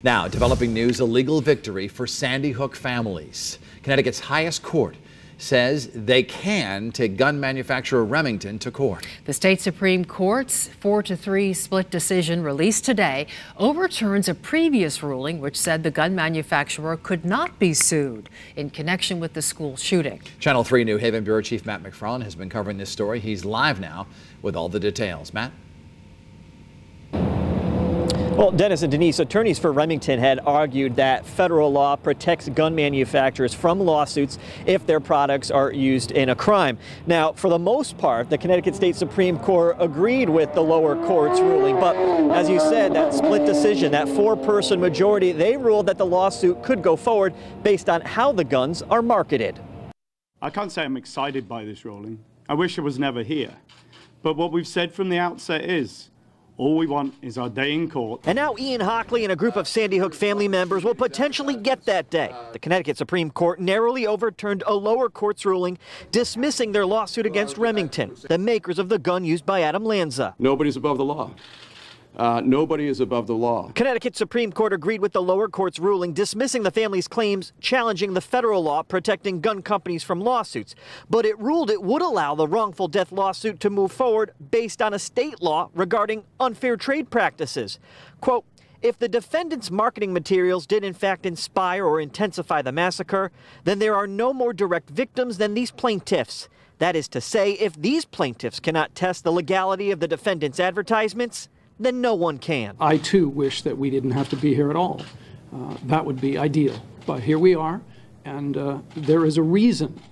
Now, developing news, a legal victory for Sandy Hook families. Connecticut's highest court says they can take gun manufacturer Remington to court. The state Supreme Court's 4-3 split decision released today overturns a previous ruling which said the gun manufacturer could not be sued in connection with the school shooting. Channel 3 New Haven Bureau Chief Matt McFarland has been covering this story. He's live now with all the details. Matt? Well, Dennis and Denise, attorneys for Remington had argued that federal law protects gun manufacturers from lawsuits if their products are used in a crime. Now, for the most part, the Connecticut State Supreme Court agreed with the lower court's ruling. But as you said, that split decision, that four-person majority, they ruled that the lawsuit could go forward based on how the guns are marketed. I can't say I'm excited by this ruling. I wish I was never here. But what we've said from the outset is, all we want is our day in court. And now Ian Hockley and a group of Sandy Hook family members will potentially get that day. The Connecticut Supreme Court narrowly overturned a lower court's ruling dismissing their lawsuit against Remington, the makers of the gun used by Adam Lanza. Nobody's above the law. Nobody is above the law. Connecticut Supreme Court agreed with the lower court's ruling dismissing the family's claims challenging the federal law protecting gun companies from lawsuits. But it ruled it would allow the wrongful death lawsuit to move forward based on a state law regarding unfair trade practices. Quote, if the defendant's marketing materials did in fact inspire or intensify the massacre, then there are no more direct victims than these plaintiffs. That is to say, if these plaintiffs cannot test the legality of the defendant's advertisements, then no one can. I, too, wish that we didn't have to be here at all. That would be ideal. But here we are, and there is a reason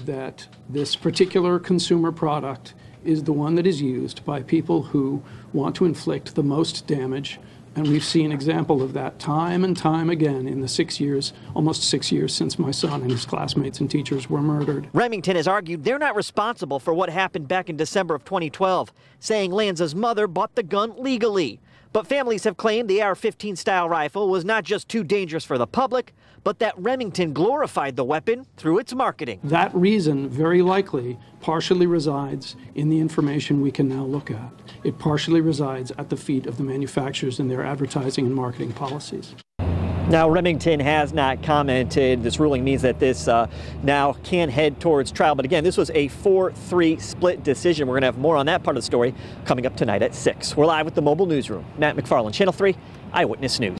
that this particular consumer product is the one that is used by people who want to inflict the most damage. And we've seen an example of that time and time again in the 6 years, almost 6 years since my son and his classmates and teachers were murdered. Remington has argued they're not responsible for what happened back in December of 2012, saying Lanza's mother bought the gun legally. But families have claimed the AR-15 style rifle was not just too dangerous for the public, but that Remington glorified the weapon through its marketing. That reason very likely partially resides in the information we can now look at. It partially resides at the feet of the manufacturers and their advertising and marketing policies. Now, Remington has not commented. This ruling means that this now can head towards trial. But again, this was a 4-3 split decision. We're going to have more on that part of the story coming up tonight at 6. We're live with the mobile newsroom. Matt McFarland, Channel 3 Eyewitness News.